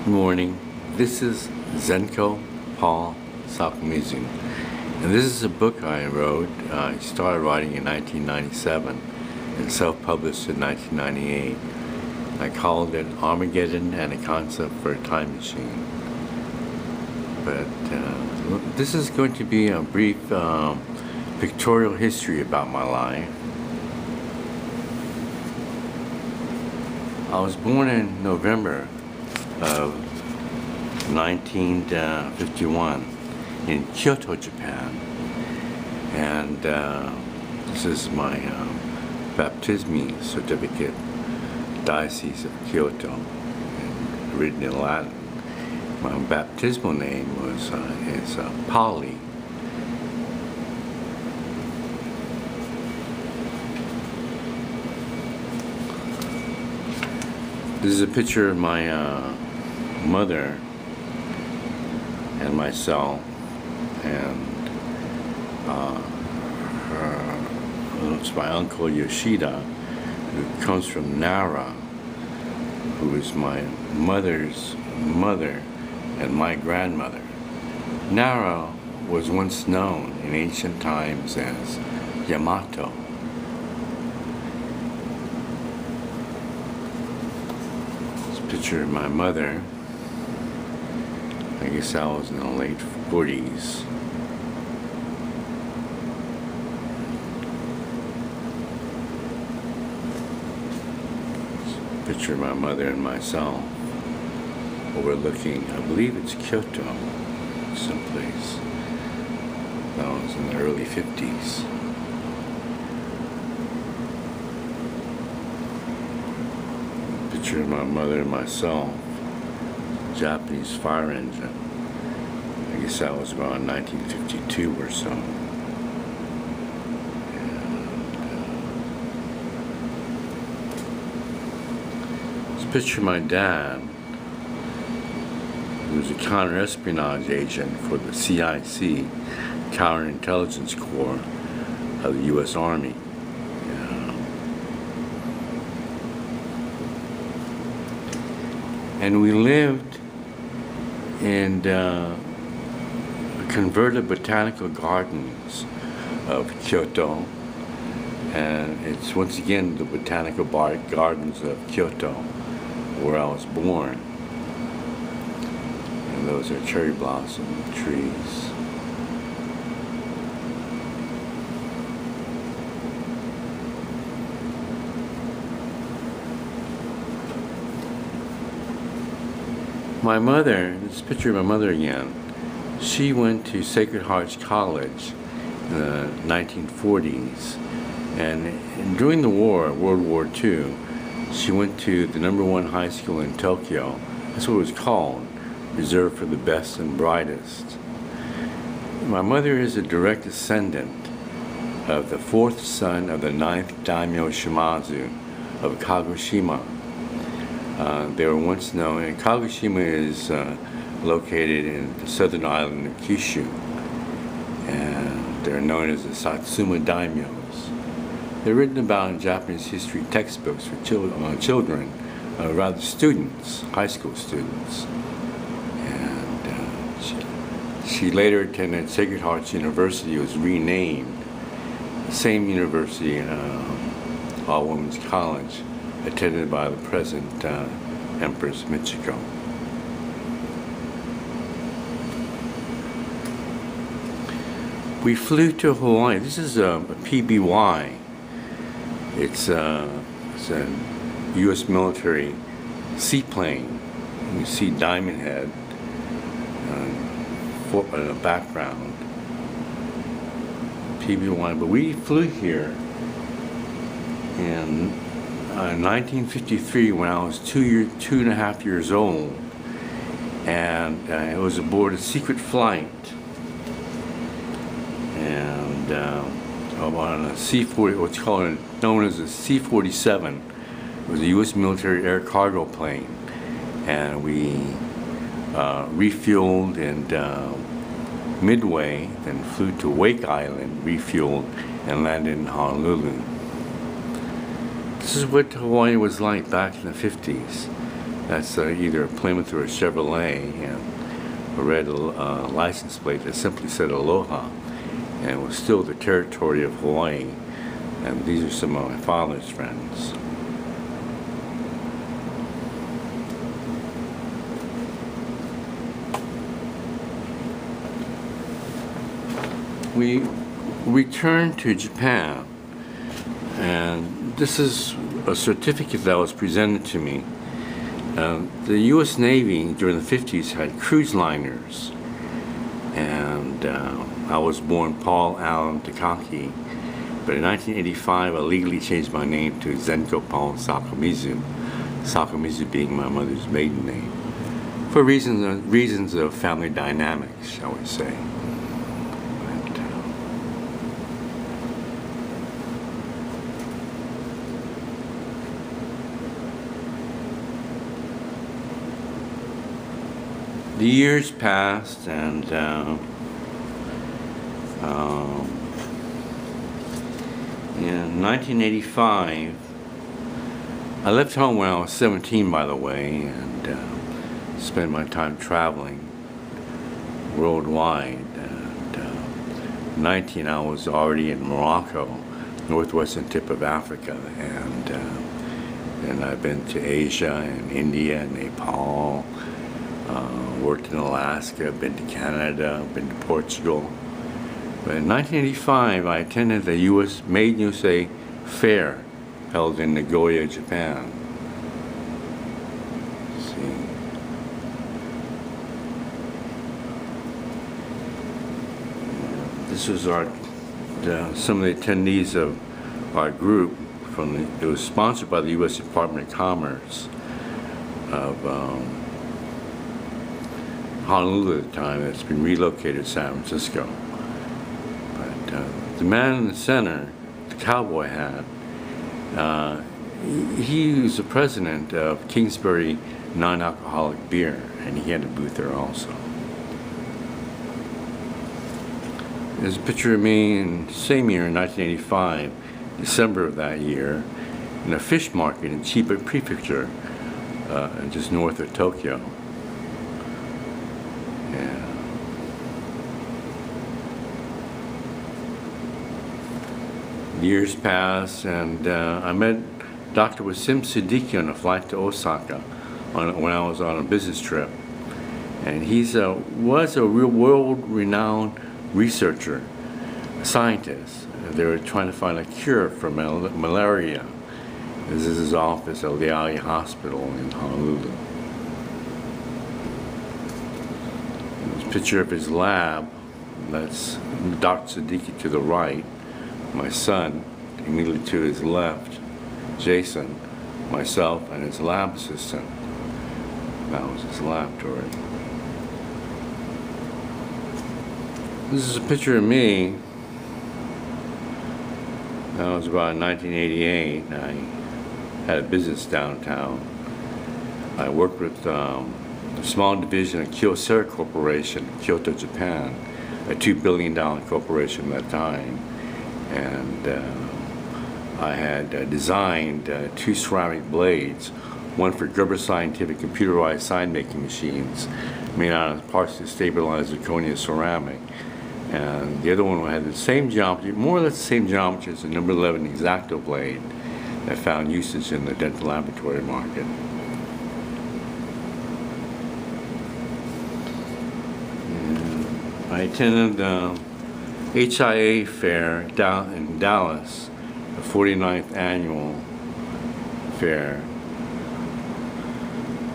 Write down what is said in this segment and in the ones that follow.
Good morning. This is Zenko Paul Sakomizu. And this is a book I wrote. I started writing in 1997 and self-published in 1998. I called it Armageddon and a Concept for a Time Machine. But this is going to be a brief pictorial history about my life. I was born in November of 1951 in Kyoto, Japan, and this is my baptismal certificate, Diocese of Kyoto, and written in Latin. My baptismal name is Pali. This is a picture of my mother and myself, and it's my uncle Yoshida, who comes from Nara, who is my mother's mother and my grandmother. Nara was once known in ancient times as Yamato. This picture of my mother. I guess I was in the late 40s. Picture of my mother and myself overlooking, I believe it's Kyoto, someplace. That was in the early 50s. Picture of my mother and myself. Japanese fire engine. I guess that was around 1952 or so. This picture of my dad, who was a counter-espionage agent for the CIC, Counterintelligence Corps of the U.S. Army. And we lived in converted botanical gardens of Kyoto, and it's once again the botanical gardens of Kyoto where I was born. And those are cherry blossom trees. My mother, this picture of my mother again, she went to Sacred Hearts College in the 1940s, and during the war, World War II, she went to the #1 high school in Tokyo. That's what it was called, reserved for the best and brightest. My mother is a direct descendant of the 4th son of the 9th Daimyo Shimazu of Kagoshima. They were once known, and Kagoshima is located in the southern island of Kyushu, and they're known as the Satsuma Daimyos. They're written about in Japanese history textbooks for children, rather students, high school students. And she later attended Sacred Hearts University. It was renamed, the same university, all women's college, attended by the present Empress Michiko. We flew to Hawaii. This is a PBY. It's a U.S. military seaplane. You see Diamond Head in the background. PBY. But we flew here in 1953 when I was 2.5 years old, and it was aboard a secret flight, and on a C-40, what's known as a C-47. It was a U.S. military air cargo plane, and we refueled and Midway, then flew to Wake Island, refueled, and landed in Honolulu. This is what Hawaii was like back in the 50s. That's either a Plymouth or a Chevrolet, and a red license plate that simply said Aloha, and it was still the territory of Hawaii. And these are some of my father's friends. We returned to Japan, and this is a certificate that was presented to me. The U.S. Navy during the 50s had cruise liners, and I was born Paul Allen Takaki, but in 1985 I legally changed my name to Zenko Paul Sakomizu, Sakomizu being my mother's maiden name, for reasons of family dynamics, shall we say. The years passed, and in 1985, I left home when I was 17, by the way, and spent my time traveling worldwide. And 19, I was already in Morocco, northwestern tip of Africa, and I've been to Asia and India and Nepal. Worked in Alaska, been to Canada, been to Portugal. But in 1985, I attended the U.S. Made in USA Fair held in Nagoya, Japan. Let's see. This was some of the attendees of our group. It was sponsored by the U.S. Department of Commerce of Honolulu at the time. It's been relocated to San Francisco. But the man in the center, the cowboy hat, he was the president of Kingsbury non-alcoholic beer, and he had a booth there also. There's a picture of me in the same year, in 1985, December of that year, in a fish market in Chiba Prefecture, just north of Tokyo. Years passed, and I met Dr. Wasim Siddiqui on a flight to Osaka when I was on a business trip. And he was a real world-renowned researcher, a scientist. They were trying to find a cure for malaria. This is his office at Lea'i Hospital in Honolulu. There's a picture of his lab. That's Dr. Siddiqui to the right. My son, immediately to his left, Jason, myself, and his lab assistant. That was his laboratory. This is a picture of me. That was about 1988. I had a business downtown. I worked with a small division of Kyushu Corporation, Kyoto, Japan, a $2 billion corporation at that time. And I had designed 2 ceramic blades, one for Gerber Scientific computerized sign-making machines made out of partially stabilized zirconia ceramic. And the other one had the same geometry, more or less the same geometry as the number 11 X-Acto blade that found usage in the dental laboratory market. And I attended HIA Fair in Dallas, the 49th annual fair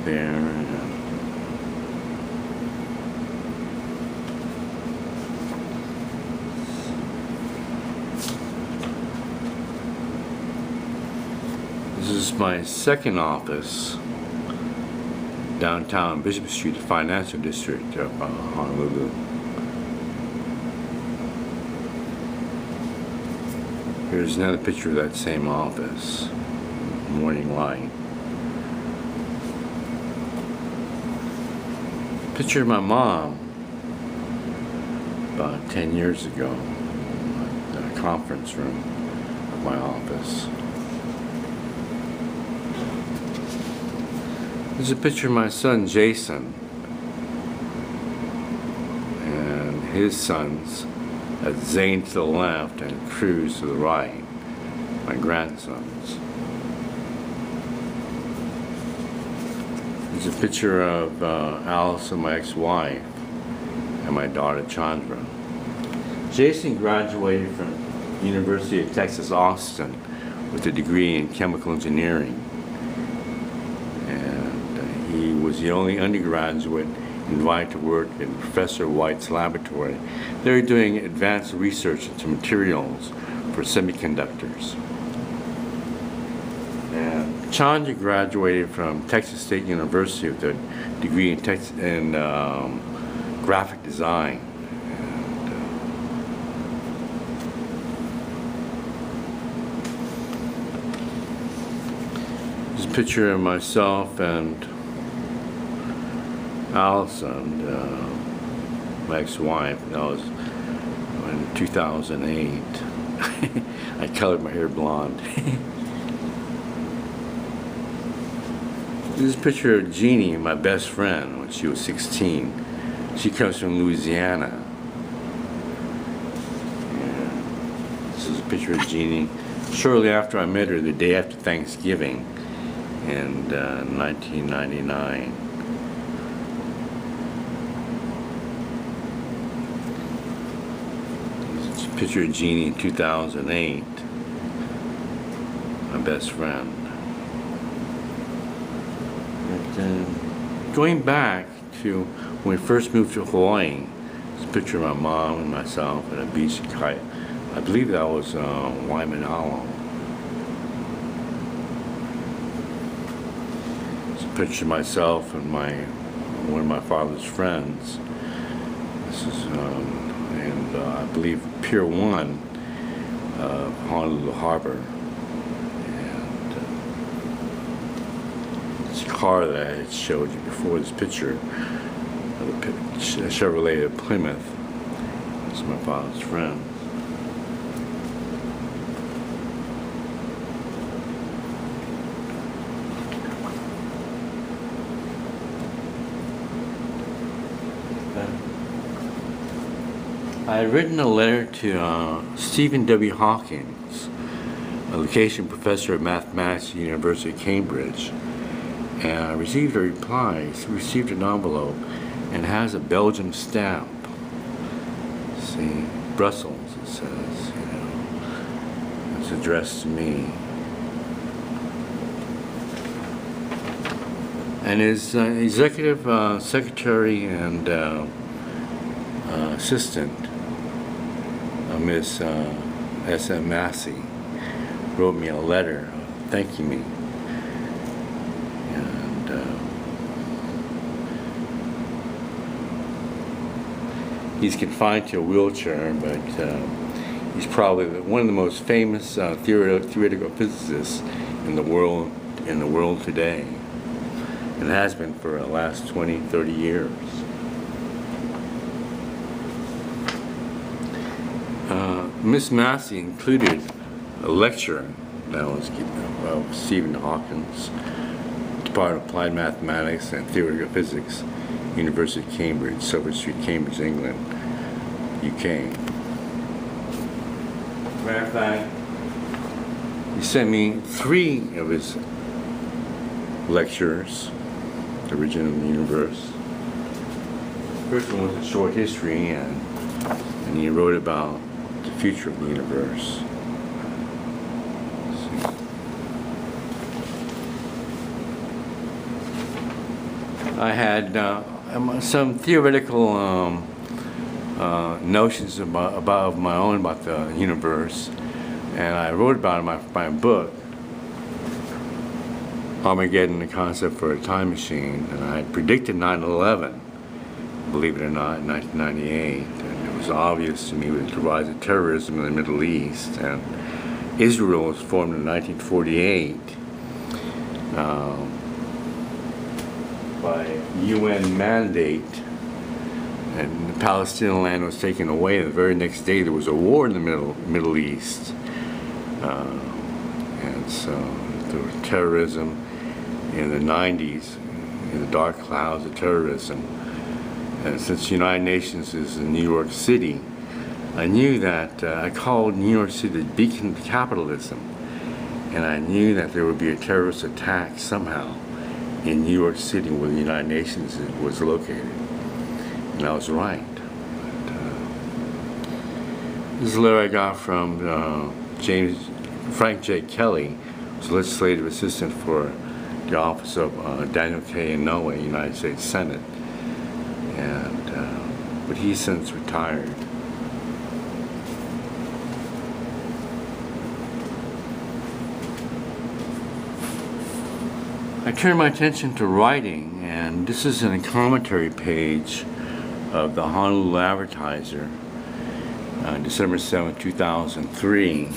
there. This is my second office downtown Bishop Street, the financial district of Honolulu. Here's another picture of that same office, morning light. Picture of my mom about 10 years ago in a conference room of my office. There's a picture of my son Jason and his sons, Zane to the left and Cruz to the right, my grandsons. There's a picture of Allison, my ex-wife, and my daughter Chandra. Jason graduated from University of Texas, Austin with a degree in chemical engineering. And he was the only undergraduate invited to work in Professor White's laboratory. They were doing advanced research into materials for semiconductors. And Chandra graduated from Texas State University with a degree in graphic design. There's a picture of myself and Allison, my ex-wife. That was in 2008. I colored my hair blonde. This is a picture of Jeannie, my best friend, when she was 16. She comes from Louisiana. And this is a picture of Jeannie shortly after I met her, the day after Thanksgiving in 1999. This is a picture of Jeannie in 2008, my best friend. Going back to when we first moved to Hawaii, there's a picture of my mom and myself at a beach kite. I believe that was Waimanalo. It's a picture of myself and one of my father's friends. This is in I believe Pier 1 of Honolulu Harbor. Car that I had showed you before, this picture of the Chevrolet of Plymouth. This is my father's friend. I had written a letter to Stephen W. Hawkins, a location professor of mathematics at the University of Cambridge. And I received a reply, received an envelope, and it has a Belgium stamp. See, Brussels, it says, you know. It's addressed to me. And his executive secretary and assistant, Miss S.M. Massey, wrote me a letter thanking me. He's confined to a wheelchair, but he's probably one of the most famous theoretical physicists in the world today, and has been for the last 20, 30 years. Miss Massey included a lecture that was given of Stephen Hawkins, Department of Applied Mathematics and Theoretical Physics, University of Cambridge, Silver Street, Cambridge, England, UK. Matter of fact, he sent me 3 of his lectures, The Origin of the Universe. The first one was a short history, and he wrote about the future of the universe. I had some theoretical notions about my own about the universe, and I wrote about it in my book, Armageddon: The Concept for a Time Machine, and I predicted 9/11, believe it or not, in 1998, and it was obvious to me with the rise of terrorism in the Middle East, and Israel was formed in 1948. By UN mandate, and the Palestinian land was taken away. The very next day there was a war in the Middle East, and so there was terrorism in the 90s. in the dark clouds of terrorism. And since the United Nations is in New York City, I knew that I called New York City the beacon of capitalism. And I knew that there would be a terrorist attack somehow in New York City where the United Nations was located. And I was right. This is a letter I got from Frank J. Kelly, who's legislative assistant for the office of Daniel K. Inouye, United States Senate. But he's since retired. I turned my attention to writing, and this is in a commentary page of the Honolulu Advertiser, December 7, 2003.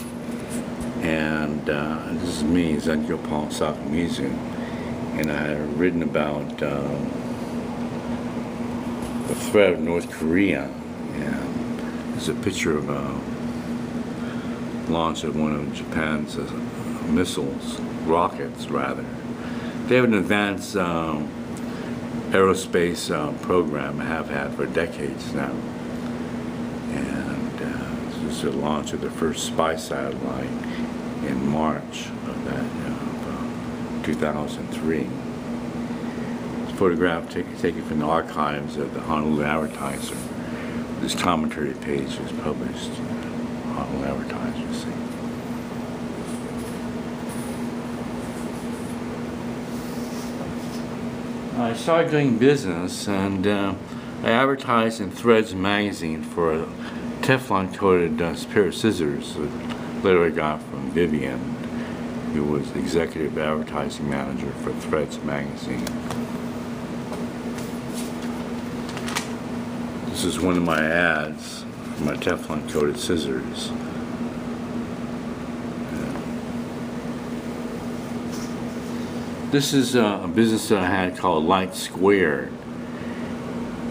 And this is me, Zenko Sakomizu, and I had written about the threat of North Korea, and there's a picture of a launch of one of Japan's missiles, rockets rather. They have an advanced aerospace program, have had for decades now, and this is the launch of the first spy satellite in March of 2003. Photograph taken from the archives of the Honolulu Advertiser. This commentary page was published in the Honolulu Advertiser. See. I started doing business, and I advertised in Threads magazine for a Teflon-coated pair of scissors. A letter I got from Vivian, who was the executive advertising manager for Threads magazine. This is one of my ads for my Teflon-coated scissors. This is a business that I had called Light Squared,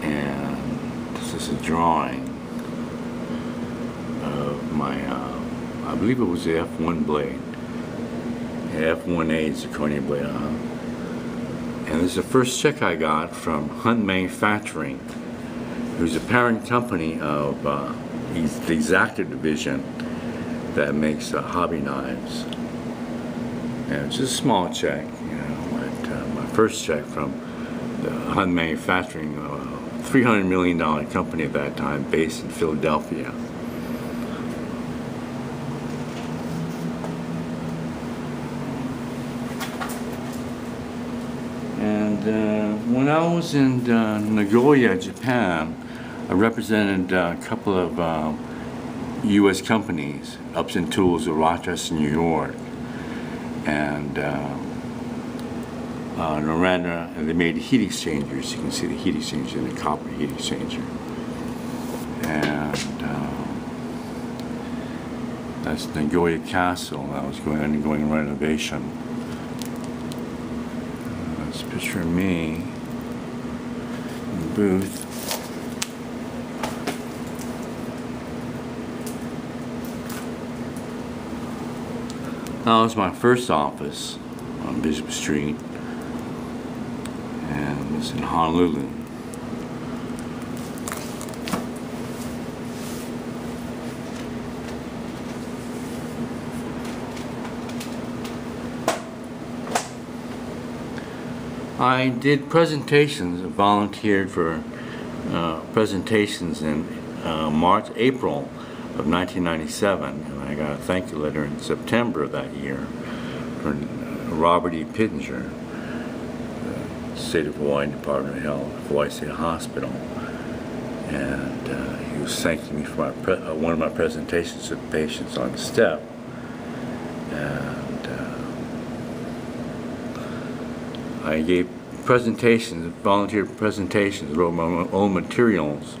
and this is a drawing of my, I believe it was the F1 blade, F1A zirconia blade, and this is the first check I got from Hunt Manufacturing, who's a parent company of the Exacta division that makes hobby knives. And it's just a small check, you know, but my first check from the Hunt Manufacturing, $300 million company at that time, based in Philadelphia. And when I was in Nagoya, Japan, I represented a couple of U.S. companies, Upson Tools of Rochester, New York, and Noranda, and they made heat exchangers. You can see the heat exchanger, the copper heat exchanger. And that's Nagoya Castle. That was undergoing renovation. That's a picture of me in the booth. That was my first office on Bishop Street, and it was in Honolulu. I did presentations, volunteered for presentations in April of 1997, and I got a thank you letter in September of that year from Robert E. Pittenger, the State of Hawaii Department of Health, Hawaii State Hospital, and he was thanking me for one of my presentations to patients on the step, and I gave presentations, volunteer presentations, wrote my own materials,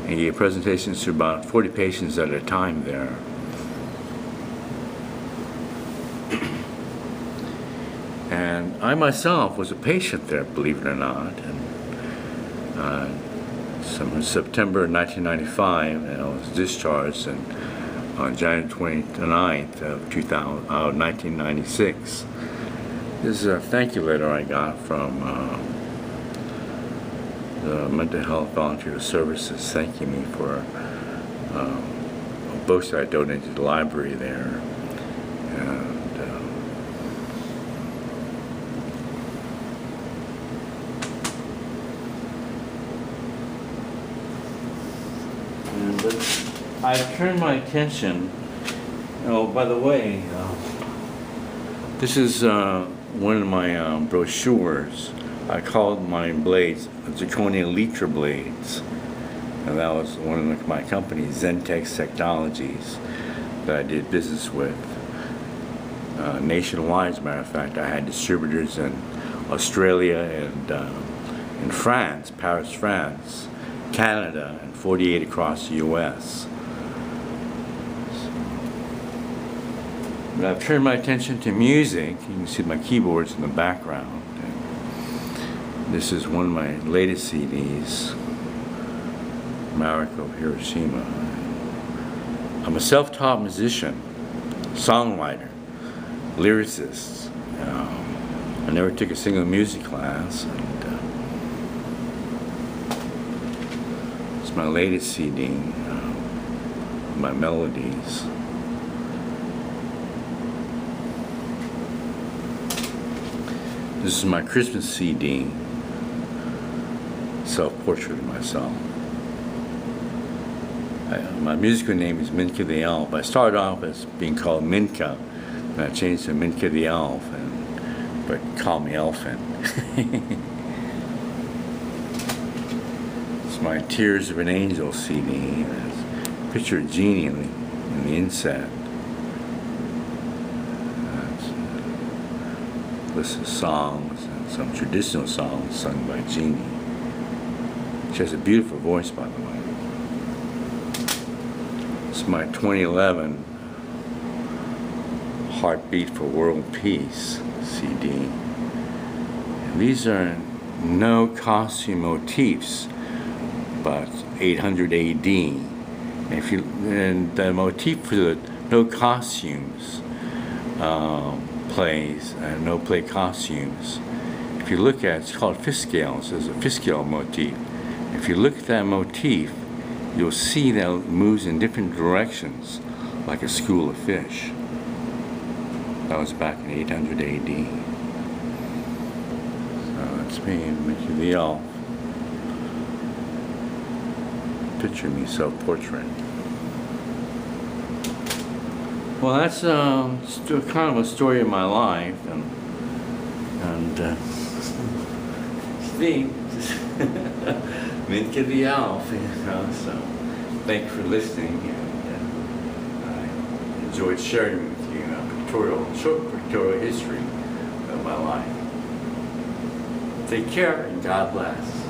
and gave presentations to about 40 patients at a time there. And I myself was a patient there, believe it or not. And in September 1995, and I was discharged on January 29th of 1996. This is a thank you letter I got from the mental health volunteer services thanking me for books that I donated to the library there. But I've turned my attention. Oh, by the way, this is one of my brochures. I called my blades zirconia liter blades, and that was one of my companies, Zentex Technologies, that I did business with nationwide. As a matter of fact, I had distributors in Australia and in France, Paris, France, Canada, and 48 across the U.S. But I've turned my attention to music. You can see my keyboards in the background. This is one of my latest CDs, Mariko Hiroshima. I'm a self-taught musician, songwriter, lyricist. I never took a single music class. It's my latest CD, my melodies. This is my Christmas CD, self-portrait of myself. My musical name is Minka the Elf. I started off as being called Minka, and I changed to Minka the Elf, but call me Elfin. It's my Tears of an Angel CD. It's a picture of Jeannie in the inset. List of songs and some traditional songs sung by Jeannie. She has a beautiful voice, by the way. It's my 2011 Heartbeat for World Peace CD. And these are no costume motifs, but 800 AD. And the motif for the no costumes plays and no play costumes. If you look at it's called fifth scales. There's a fifth scale motif. If you look at that motif, you'll see that it moves in different directions, like a school of fish. That was back in 800 AD. So that's me, Mickey the Elf. Picture me self-portrait. Well, that's kind of a story of my life, and Steve, Minka the Elf, so thank you for listening, and I enjoyed sharing with you a short pictorial history of my life. Take care, and God bless.